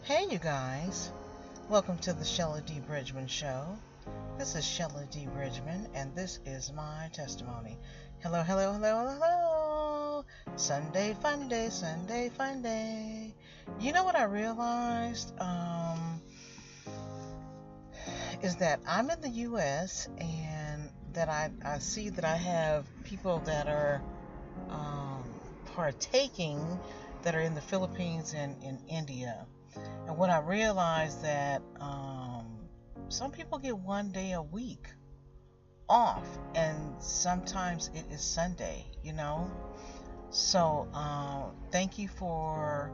Hey, you guys. Welcome to the Shella D. Bridgman Show. This is Shella D. Bridgman, and this is my testimony. Hello, hello, hello, hello. Sunday fun day, Sunday fun day. You know what I realized? Is that I'm in the U.S. and that I see that I have people that are partaking that are in the Philippines and in India. And what I realized that some people get one day a week off, and sometimes it is Sunday, So thank you for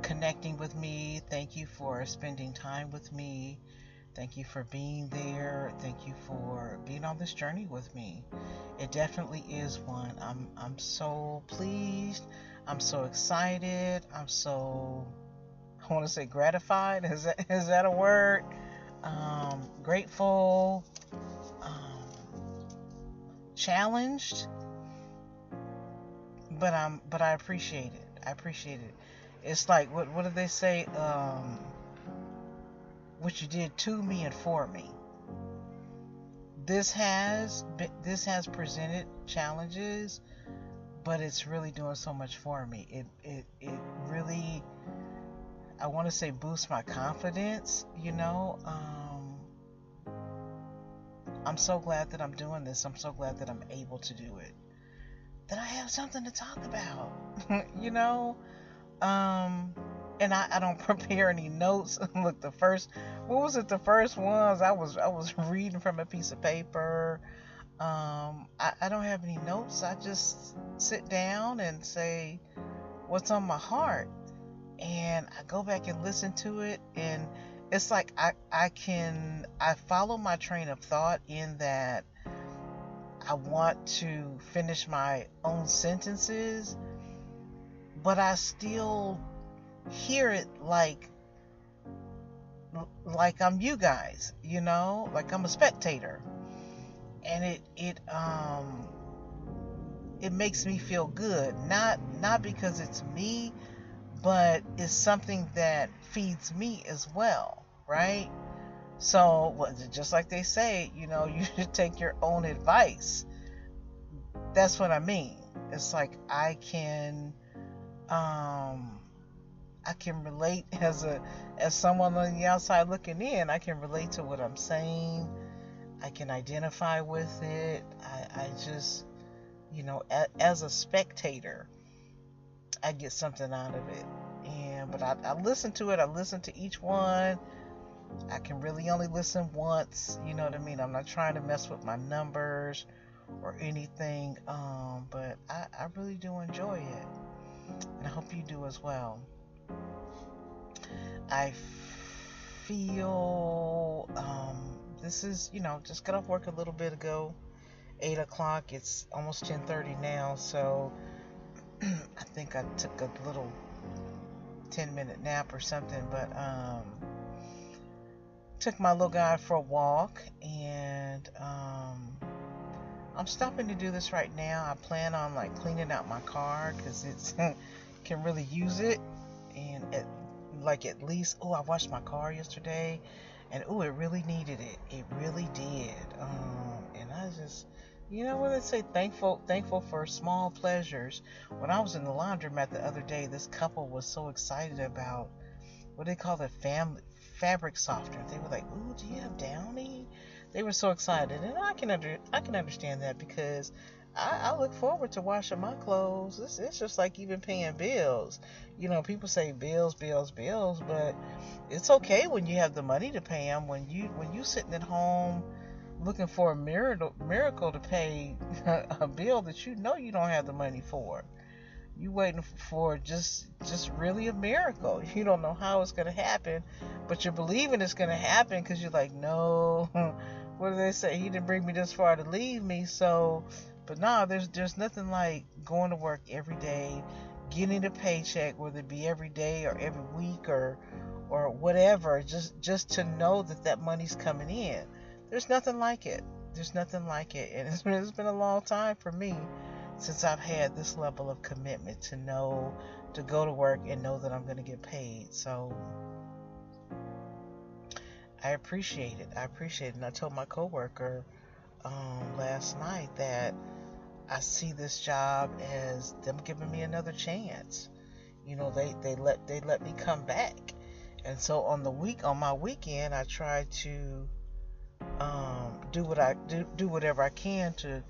connecting with me. Thank you for spending time with me. Thank you for being there. Thank you for being on this journey with me. It definitely is one. I'm so pleased. I'm so excited. I want to say gratified. Is that a word? Grateful. Challenged. But I appreciate it. It's like what do they say? What you did to me and for me. This has presented challenges, but it's really doing so much for me. It really, I want to say, boosts my confidence. I'm so glad that I'm doing this. I'm so glad that I'm able to do it. That I have something to talk about. And I don't prepare any notes. Look, the first ones I was reading from a piece of paper. I don't have any notes. I just sit down and say what's on my heart, and I go back and listen to it, and it's like I follow my train of thought in that I want to finish my own sentences, but I still hear it like I'm you guys, like I'm a spectator, and it makes me feel good, not because it's me, but it's something that feeds me as well, right? So just like they say, you should take your own advice. That's what I mean. It's like I can relate as someone on the outside looking in. I can relate to what I'm saying. I can identify with it. I just, as a spectator, I get something out of it. But I listen to it. I listen to each one. I can really only listen once. You know what I mean? I'm not trying to mess with my numbers or anything. But I really do enjoy it. And I hope you do as well. I feel this is, just got off work a little bit ago, 8 o'clock. It's almost 10:30 now, so I think I took a little 10-minute nap or something, but took my little guy for a walk, and I'm stopping to do this right now. I plan on cleaning out my car because it's can really use it, and at least, I washed my car yesterday, and it really needed it. It really did. And I just, what they say, thankful for small pleasures. When I was in the laundromat the other day, this couple was so excited about what they call the fabric softener. They were like, "Ooh, do you have Downy?" They were so excited, and I can understand that because I look forward to washing my clothes. It's just like even paying bills. People say bills, but it's okay when you have the money to pay them. When you sitting at home looking for a miracle to pay a bill that you don't have the money for. You waiting for just really a miracle. You don't know how it's going to happen, but you're believing it's going to happen because you're like, no, what do they say? He didn't bring me this far to leave me. So, but no, there's nothing like going to work every day, getting a paycheck, whether it be every day or every week or whatever, just to know that money's coming in. There's nothing like it. And it's been a long time for me since I've had this level of commitment to know, to go to work and know that I'm going to get paid. So I appreciate it. I appreciate it. And I told my coworker last night that I see this job as them giving me another chance. You know, they let me come back. And so on my weekend, I try to do whatever I can to,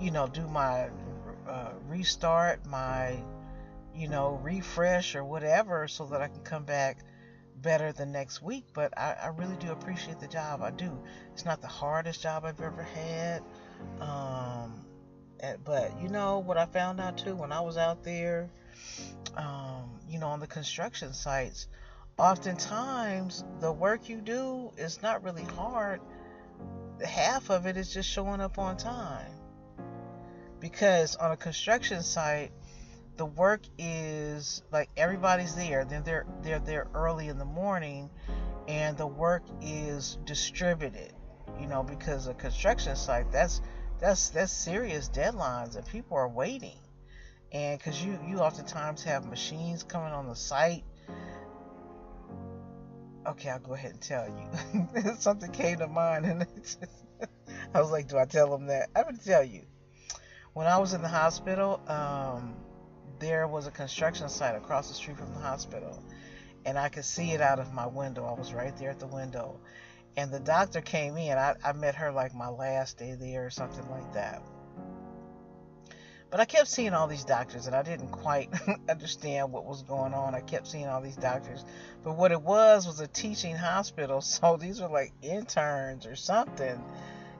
do my restart, my refresh or whatever, so that I can come back better the next week. But I really do appreciate the job. I do. It's not the hardest job I've ever had. But what I found out too when I was out there, on the construction sites, oftentimes the work you do is not really hard. Half of it is just showing up on time. Because on a construction site, the work is like everybody's there. They're there early in the morning, and the work is distributed. Because a construction site, that's serious deadlines, and people are waiting. And because you oftentimes have machines coming on the site. Okay, I'll go ahead and tell you. Something came to mind, and I was like, do I tell them that? I'm going to tell you. When I was in the hospital, there was a construction site across the street from the hospital, and I could see it out of my window. I was right there at the window, and the doctor came in. I met her like my last day there or something like that. But I kept seeing all these doctors, and I didn't quite understand what was going on. I kept seeing all these doctors. But what it was a teaching hospital, so these were like interns or something.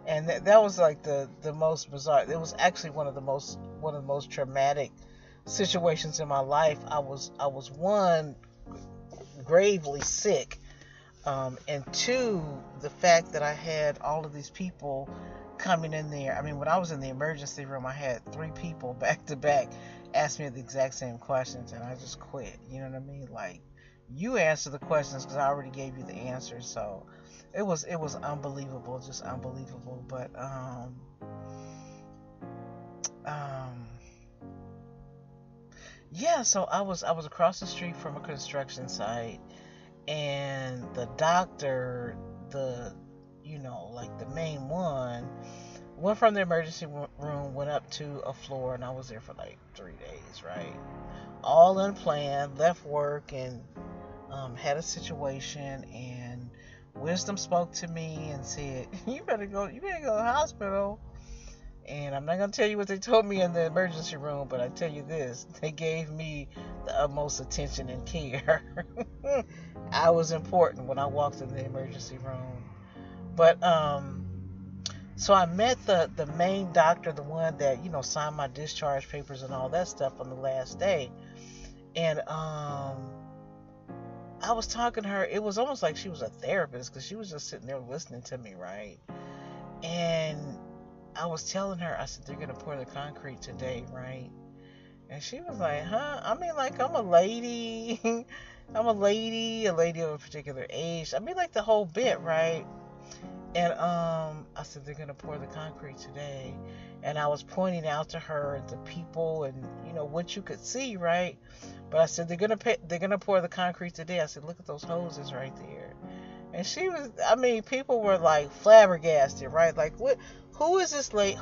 And that was like the most bizarre. It was actually one of the most traumatic situations in my life. I was one, gravely sick, and two, the fact that I had all of these people coming in there. I mean, when I was in the emergency room, I had 3 people back to back ask me the exact same questions, and I just quit. You know what I mean? Like, you answer the questions because I already gave you the answers. So it was unbelievable, just unbelievable. But yeah. So I was across the street from a construction site, and the doctor, like the main one, went from the emergency room, went up to a floor, and I was there for like 3 days, right? All unplanned, left work, and had a situation, and Wisdom spoke to me and said, you better go to the hospital. And I'm not going to tell you what they told me in the emergency room, but I tell you this, they gave me the utmost attention and care. I was important when I walked in the emergency room. But so I met the main doctor, the one that signed my discharge papers and all that stuff on the last day. And I was talking to her. It was almost like she was a therapist, because she was just sitting there listening to me, right? And I was telling her, I said, they're going to pour the concrete today, right? And she was like, huh? I mean, like, I'm a lady. I'm a lady of a particular age. I mean, like, the whole bit, right? And I said, they're going to pour the concrete today. And I was pointing out to her the people and, what you could see, right? But I said, they're going to pour the concrete today. I said, look at those hoses right there. And she was, I mean, people were like flabbergasted, right? Like, who is this lady?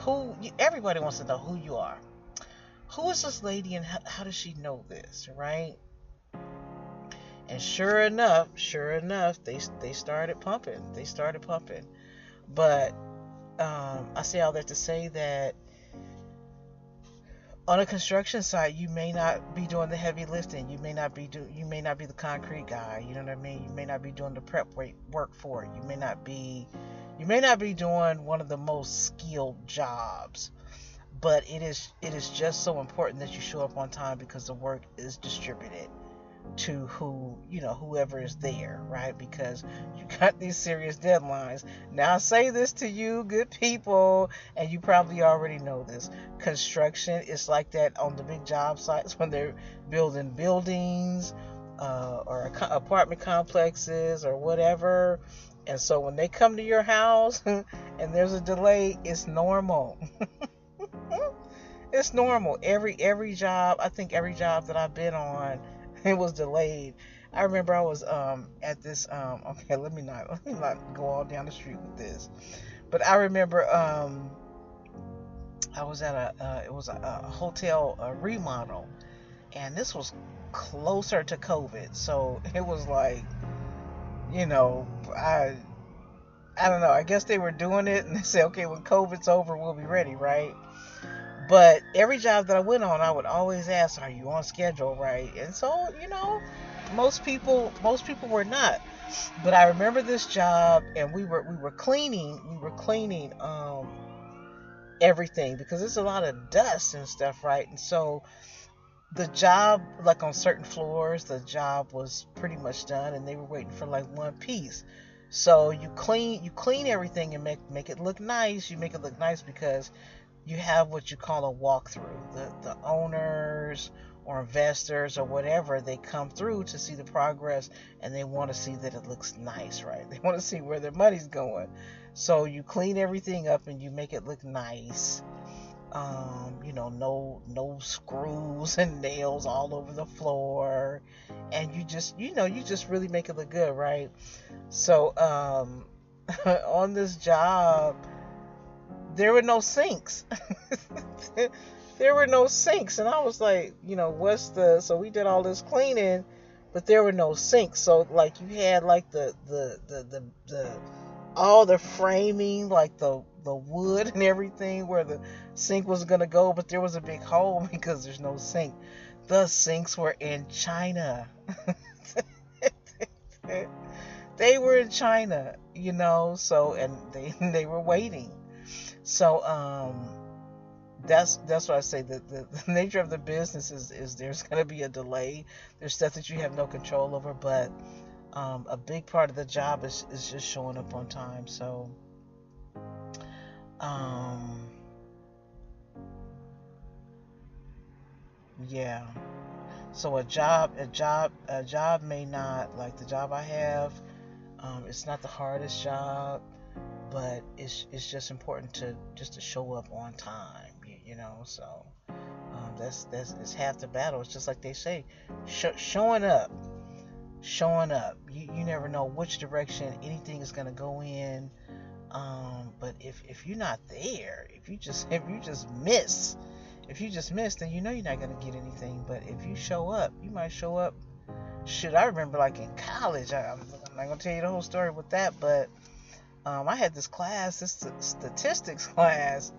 Everybody wants to know who you are. Who is this lady, and how does she know this, right? And sure enough, they started pumping. But I say all that to say that on a construction site, you may not be doing the heavy lifting. You may not be the concrete guy. You know what I mean? You may not be doing the prep work for it. You may not be doing one of the most skilled jobs. But it is just so important that you show up on time, because the work is distributed to whoever is there, right? Because you got these serious deadlines. Now I say this to you, good people, and you probably already know this. Construction is like that on the big job sites when they're building buildings or apartment complexes or whatever. And so when they come to your house and there's a delay, it's normal. It's normal. Every job, I think every job that I've been on, it was delayed. I remember I was at this okay, let me not go all down the street with this. But I remember I was at it was a hotel remodel, and this was closer to COVID. So it was like, you know, I don't know. I guess they were doing it and they said, okay, when COVID's over, we'll be ready, right? But every job that I went on, I would always ask, "Are you on schedule, right?" And so, most people were not. But I remember this job, and we were cleaning everything because there's a lot of dust and stuff, right? And so the job, like on certain floors, the job was pretty much done, and they were waiting for like one piece. So you clean everything and make it look nice. You make it look nice because you have what you call a walkthrough. The owners or investors or whatever, they come through to see the progress, and they want to see that it looks nice, right? They want to see where their money's going. So you clean everything up and you make it look nice. No screws and nails all over the floor, and you just really make it look good, right? So on this job, there were no sinks. There were no sinks, and I was like, so we did all this cleaning, but there were no sinks. So like you had like the all the framing, like the wood and everything where the sink was gonna go, but there was a big hole because there's no sink. The sinks were in China. They were in China, so, and they were waiting. So that's why I say that the nature of the business is there's going to be a delay. There's stuff that you have no control over, but a big part of the job is just showing up on time. So um, yeah. So a job may not, like the job I have. It's not the hardest job, but it's just important to show up on time. So that's it's half the battle. It's just like they say, showing up, showing up. You never know which direction anything is gonna go in. But if you're not there, if you just miss, then you're not gonna get anything. But if you show up, you might show up. Shit, I remember like in college. I'm not gonna tell you the whole story with that, but I had this class, this statistics class,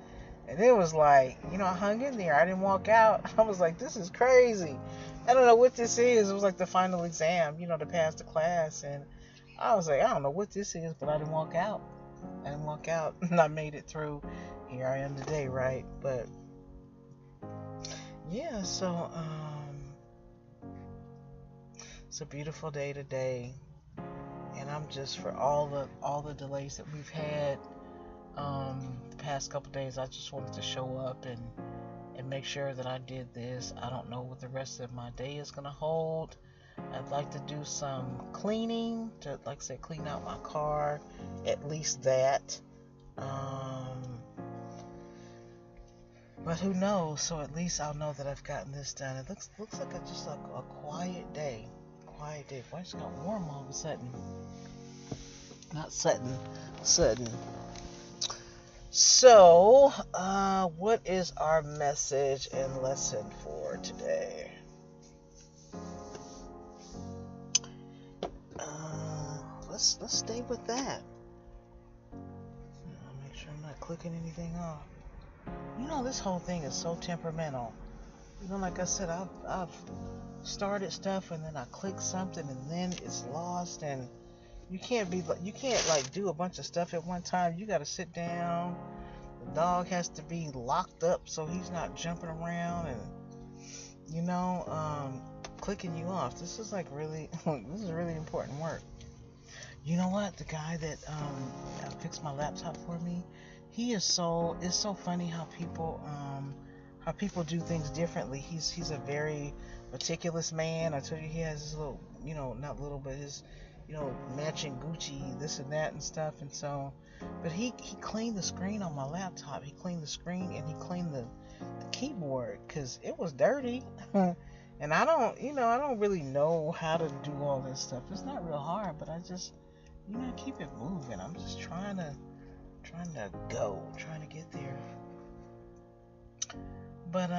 and it was like, I hung in there. I didn't walk out. I was like, this is crazy. I don't know what this is. It was like the final exam, to pass the class, and I was like, I don't know what this is, but I didn't walk out. And I made it through. Here I am today, right? But yeah, so it's a beautiful day today, and I'm just, for all the delays that we've had the past couple days, I just wanted to show up and make sure that I did this. I don't know what the rest of my day is gonna hold. I'd like to do some cleaning to, like I said, clean out my car, at least that. But who knows? So at least I'll know that I've gotten this done. It looks like just like a quiet day. Quiet day. Why it's got warm all of a sudden? Not sudden. Sudden. So, what is our message and lesson for today? Let's stay with that. I'll make sure I'm not clicking anything off. This whole thing is so temperamental. Like I said, I've started stuff and then I click something and then it's lost, and you can't like do a bunch of stuff at one time. You got to sit down. The dog has to be locked up so he's not jumping around and clicking you off. This is like really this is really important work. You know what? The guy that fixed my laptop for me, it's so funny how people do things differently. He's a very meticulous man. I told you he has his little, not little, but his, matching Gucci, this and that and stuff. And so, but he cleaned the screen on my laptop. He cleaned the screen and he cleaned the keyboard because it was dirty. And I don't really know how to do all this stuff. It's not real hard, but I just, keep it moving. I'm just trying to get there. But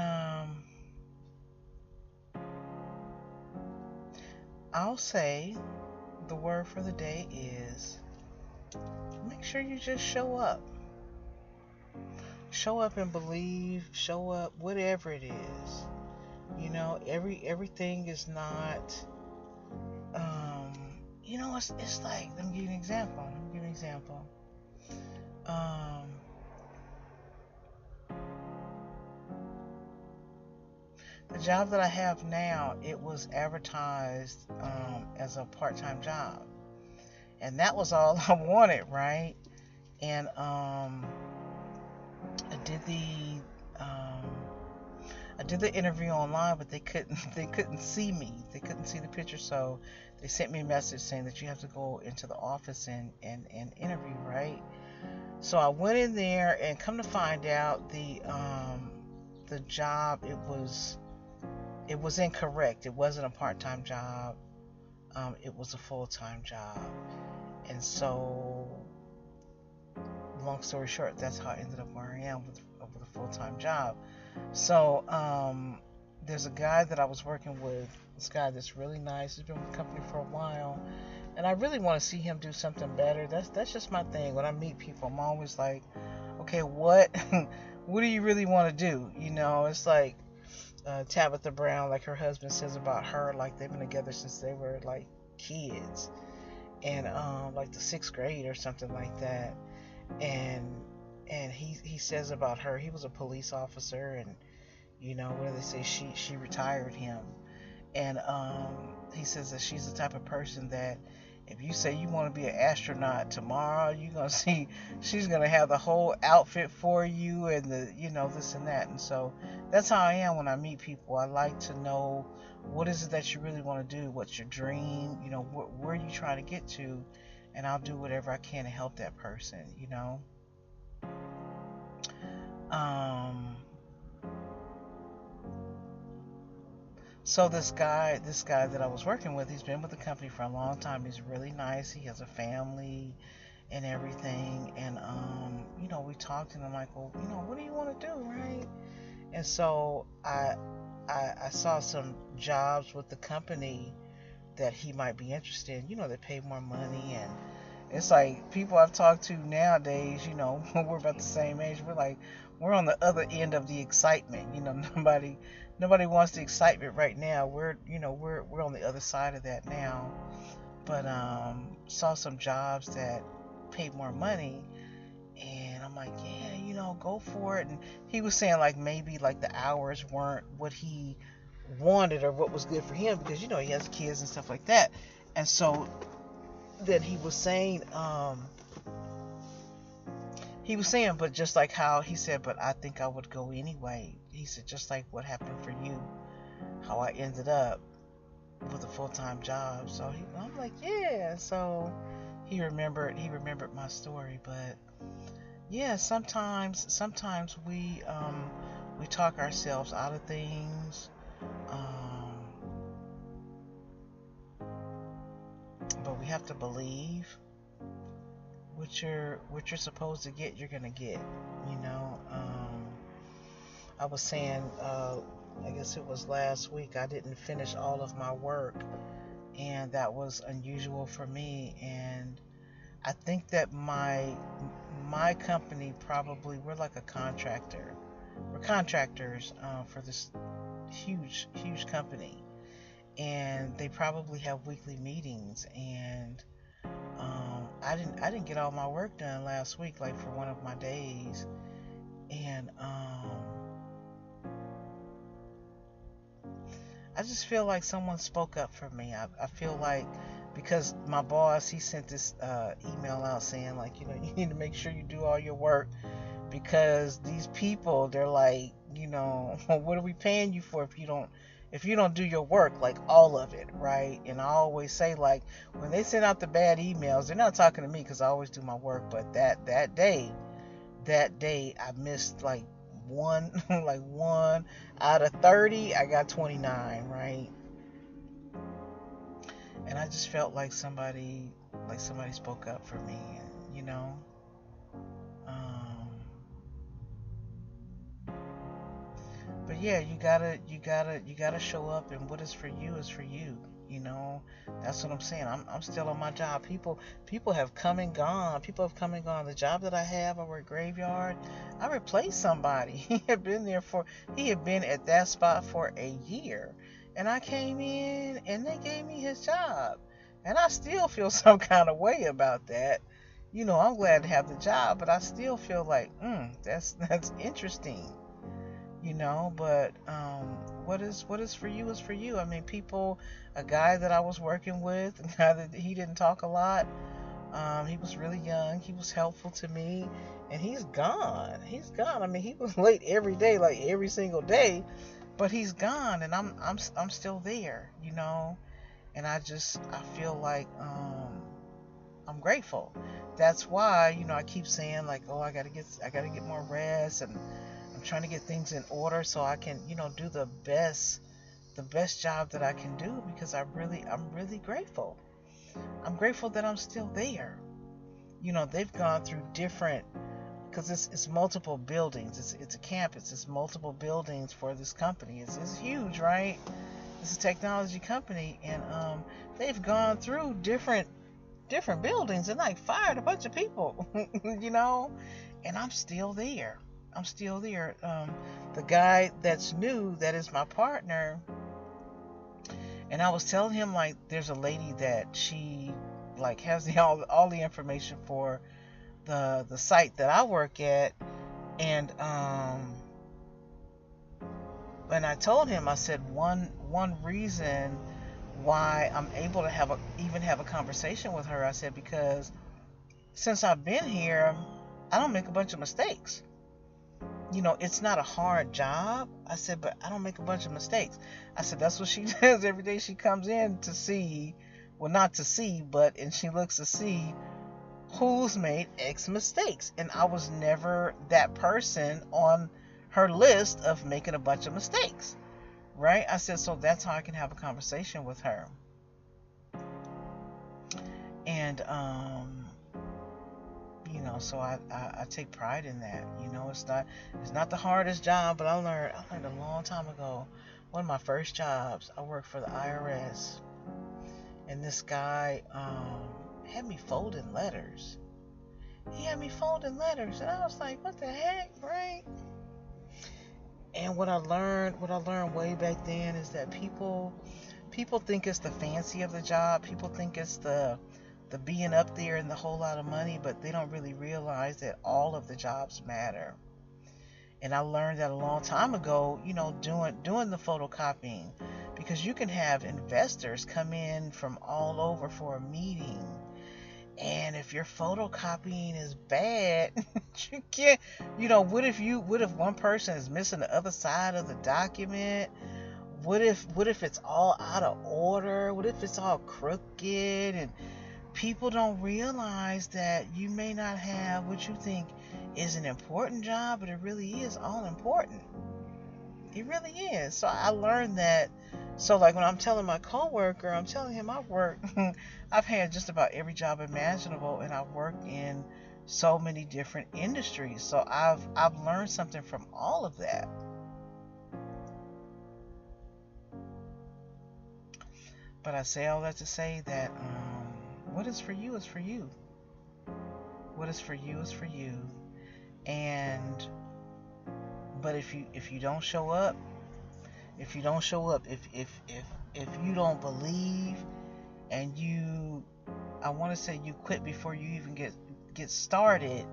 I'll say the word for the day is make sure you just show up. Show up and believe. Show up, whatever it is. Everything is not. It's like, let me give you an example. The job that I have now, it was advertised as a part-time job, and that was all I wanted, right? And I did the interview online, but they couldn't see me. They couldn't see the picture, so they sent me a message saying that you have to go into the office and interview, right? So I went in there, and come to find out, the job, it was incorrect. It wasn't a part-time job. It was a full-time job. And so, long story short, that's how I ended up where I am with a full-time job. So, there's a guy that I was working with. This guy that's really nice. He's been with the company for a while, and I really want to see him do something better. That's just my thing. When I meet people, I'm always like, okay, what do you really want to do? It's like Tabitha Brown, like her husband says about her, like they've been together since they were like kids, and like the 6th grade or something like that. And he says about her, he was a police officer, and what do they say, she retired him. And he says that she's the type of person that if you say you want to be an astronaut tomorrow, you're going to see she's going to have the whole outfit for you, and this and that. And so that's how I am when I meet people. I like to know, what is it that you really want to do? What's your dream? Where are you trying to get to? And I'll do whatever I can to help that person, So this guy that I was working with, he's been with the company for a long time. He's really nice. He has a family and everything. And we talked, and I'm like, well, what do you want to do, right? And so I saw some jobs with the company that he might be interested in, that pay more money. And it's like, people I've talked to nowadays, we're about the same age. We're on the other end of the excitement. Nobody wants the excitement right now. We're on the other side of that now. But saw some jobs that paid more money, and I'm like, yeah, go for it. And he was saying like maybe like the hours weren't what he wanted or what was good for him, because he has kids and stuff like that. And so then he was saying, but just like how he said, but I think I would go anyway. He said, just like what happened for you, how I ended up with a full-time job. So I'm like, yeah. So he remembered my story. But yeah, sometimes we talk ourselves out of things. But we have to believe what you're supposed to get, you're gonna get. I was saying, I guess it was last week, I didn't finish all of my work, and that was unusual for me. And I think that my company, probably, we're like a contractor. We're contractors for this huge company, and they probably have weekly meetings. And I didn't get all my work done last week, like for one of my days. And I just feel like someone spoke up for me. I feel like, because my boss, he sent this email out saying, like, you need to make sure you do all your work, because these people, they're like, what are we paying you for if you don't do your work, like all of it, right? And I always say, like, when they send out the bad emails, they're not talking to me, because I always do my work. But that day I missed like one, like 1 out of 30, I got 29, right? And I just felt like somebody spoke up for me, you know. Um, but yeah, you gotta show up, and what is for you is for you. You know, that's what I'm saying. I'm still on my job. People have come and gone. People have come and gone. The job that I have, I work graveyard. I replaced somebody. He had been at that spot for a year, and I came in, and they gave me his job, and I still feel some kind of way about that. You know, I'm glad to have the job, but I still feel like, that's interesting, you know. But what is for you is for you. I mean, a guy that I was working with, a guy that he didn't talk a lot. He was really young. He was helpful to me, and he's gone. He's gone. I mean, he was late every day, like every single day, but he's gone, and I'm still there, you know. And I feel like I'm grateful. That's why, you know, I keep saying like, oh, I gotta get more rest, and I'm trying to get things in order so I can, you know, do the best job that I can do, because I'm really grateful. I'm grateful that I'm still there. You know, they've gone through different, because it's multiple buildings. It's a campus. It's multiple buildings for this company. It's huge, right? It's a technology company, and they've gone through different buildings and like fired a bunch of people, you know, and I'm still there. I'm still there. The guy that's new, that is my partner, and I was telling him like there's a lady that she like has all the information for the site that I work at, and I told him, I said one reason why I'm able to even have a conversation with her, I said, because since I've been here, I don't make a bunch of mistakes. You know, it's not a hard job. I said, but I don't make a bunch of mistakes. I said, that's what she does every day. She comes in to see, well, not to see, and she looks to see who's made X mistakes. And I was never that person on her list of making a bunch of mistakes, right? I said, so that's how I can have a conversation with her. And, you know, so I take pride in that. You know, it's not the hardest job, but I learned a long time ago. One of my first jobs, I worked for the IRS, and this guy had me folding letters. He had me folding letters, and I was like, what the heck, right? And what I learned way back then is that people think it's the fancy of the job. People think it's the being up there and the whole lot of money, but they don't really realize that all of the jobs matter. And I learned that a long time ago, you know, doing the photocopying, because you can have investors come in from all over for a meeting, and if your photocopying is bad, you can't, you know, what if one person is missing the other side of the document? What if it's all out of order? What if it's all crooked? And people don't realize that you may not have what you think is an important job, but it really is all important. It really is. So I learned that. So like when I'm telling my coworker, I'm telling him I've had just about every job imaginable, and I've worked in so many different industries. So I've learned something from all of that. But I say all that to say that what is for you is for you. What is for you is for you. And but if you don't show up, if you don't believe, and I want to say you quit before you even get started,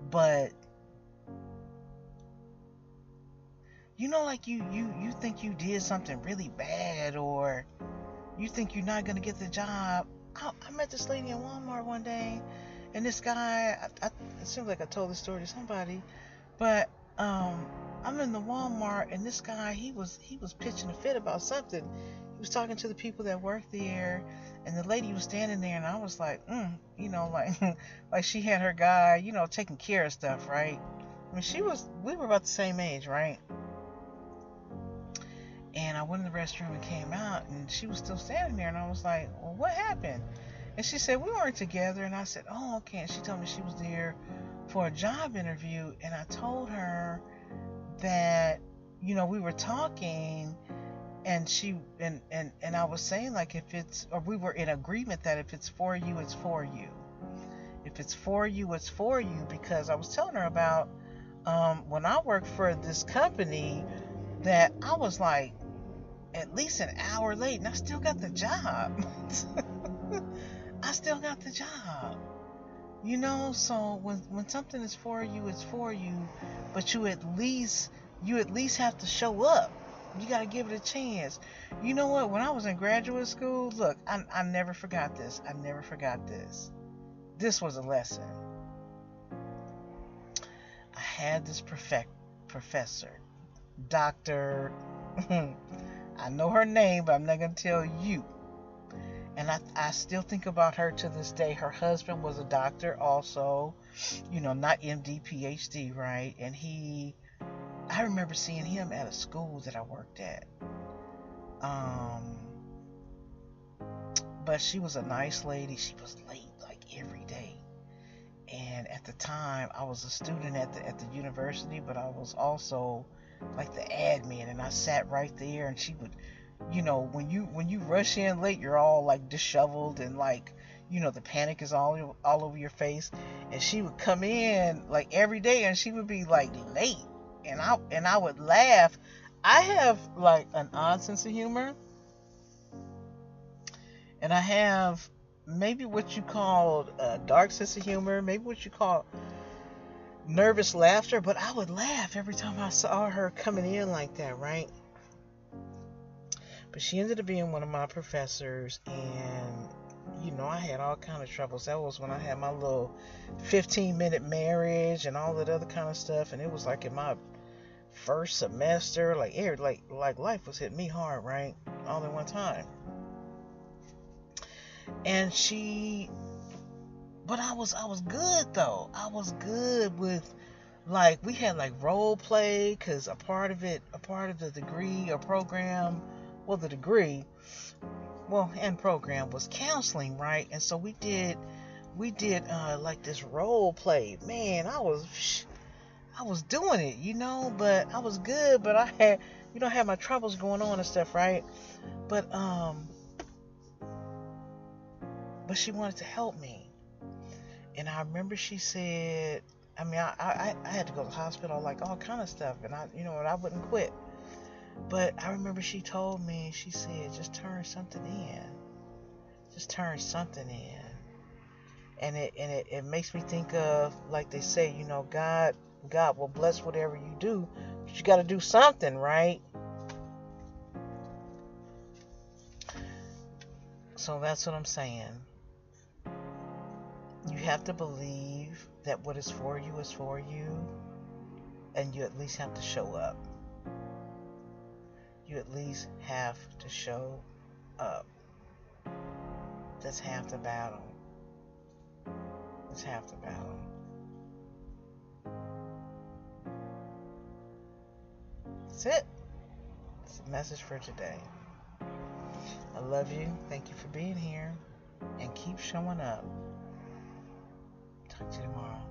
but you know, like you think you did something really bad, or you think you're not gonna get the job. I met this lady in Walmart one day, and this guy, it seems like I told this story to somebody, but I'm in the Walmart, and this guy, he was pitching a fit about something. He was talking to the people that work there, and the lady was standing there, and I was like, you know, like like she had her guy, you know, taking care of stuff, right? I mean, we were about the same age, right? And I went in the restroom and came out, and she was still standing there, and I was like, well, what happened? And she said, we weren't together. And I said, oh, okay. And she told me she was there for a job interview, and I told her that, we were talking, and and I was saying, like, we were in agreement that if it's for you, it's for you. If it's for you, it's for you, because I was telling her about when I worked for this company that I was like at least an hour late, and I still got the job. I still got the job. So when something is for you, it's for you, but you at least have to show up. You got to give it a chance. You know what? When I was in graduate school, look, I never forgot this. I never forgot this. This was a lesson. I had this professor, Dr. I know her name, but I'm not going to tell you. And I still think about her to this day. Her husband was a doctor also, not MD, PhD, right? And I remember seeing him at a school that I worked at. But she was a nice lady. She was late like every day. And at the time, I was a student at the university, but I was also like the admin, and I sat right there, and she would, when you rush in late, you're all like disheveled, and like, the panic is all over your face. And she would come in like every day, and she would be like late, and I would laugh. I have like an odd sense of humor, and I have maybe what you call a dark sense of humor, maybe what you call nervous laughter, but I would laugh every time I saw her coming in like that, right? But she ended up being one of my professors, and I had all kind of troubles. That was when I had my little 15-minute marriage and all that other kind of stuff, and it was like in my first semester, like life was hitting me hard, right? All at one time. And but I was good though. I was good with, like, we had like role play, because a part of the degree or program, the degree, and program was counseling, right? And so we did like this role play. Man, I was doing it, but I was good, but I had, had my troubles going on and stuff, right? But she wanted to help me. And I remember she said, I mean, I had to go to the hospital, like all kind of stuff, and I wouldn't quit. But I remember she told me, she said, just turn something in. Just turn something in. And it makes me think of, like they say, God will bless whatever you do, but you got to do something, right? So that's what I'm saying. You have to believe that what is for you, and you at least have to show up. You at least have to show up. That's half the battle. That's half the battle. That's it. That's the message for today. I love you. Thank you for being here. And keep showing up. Talk to you tomorrow.